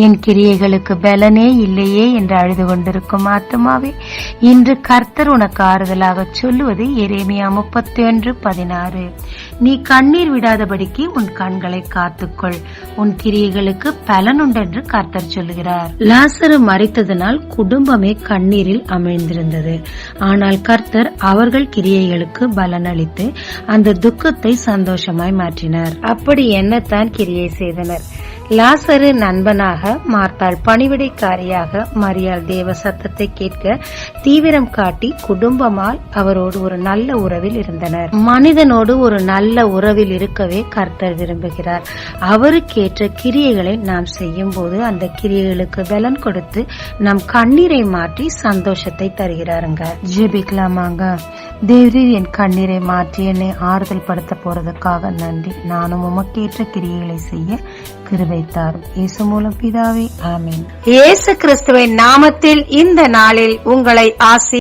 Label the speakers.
Speaker 1: என் கிரியைகளுக்கு பலனே இல்லையே என்று அழுது கொண்டிருக்கும் ஆத்துமாவே, இன்று கர்த்தர் உனக்கு ஆறுதலாக சொல்லுவது எரேமியா 31:16. நீ கண்ணீர் விடாதபடிக்கு உன் கண்களை காத்துக்கொள், உன் கிரியைகளுக்கு பலன் உண்டென்று கர்த்தர் சொல்லுகிறார். லாசரு மரித்ததனால் குடும்பமே கண்ணீரில் அமிழ்ந்திருந்தது. ஆனால் கர்த்தர் அவர்கள் கிரியைகளுக்கு பலன் அளித்து அந்த துக்கத்தை சந்தோஷமாய் மாற்றினார். அப்படி என்னத்தான் கிரியை செய்தனர்? லாசரு நண்பனாக, மார்த்தாள் பணிவிடைக்காரியாக, மரியாள் தேவ சத்தத்தை கேட்க தீவிரம் காட்டி குடும்பமால் அவரோடு ஒரு நல்ல உறவில் இருந்தனர். மனிதனோடு ஒரு நல்ல உறவில் இருக்கவே கர்த்தர் விரும்புகிறார். அவருக்கேற்ற கிரியைகளை நாம் செய்யும் போது அந்த கிரியைகளுக்கு பலன் கொடுத்து நம் கண்ணீரை மாற்றி சந்தோஷத்தை தருகிறாருங்க. ஜெபிக்கலாமாங்க. தேவரீர் என் கண்ணீரை மாற்றி என்னை ஆறுதல் படுத்த போறதுக்காக நன்றி. நானும் உமக்கேற்ற கிரியைகளை செய்ய கிருபை தாரும். இயேசு மூலம் பிதாவே, ஆமென். இயேசு கிறிஸ்துவின் நாமத்தில் இந்த நாளில் உங்களை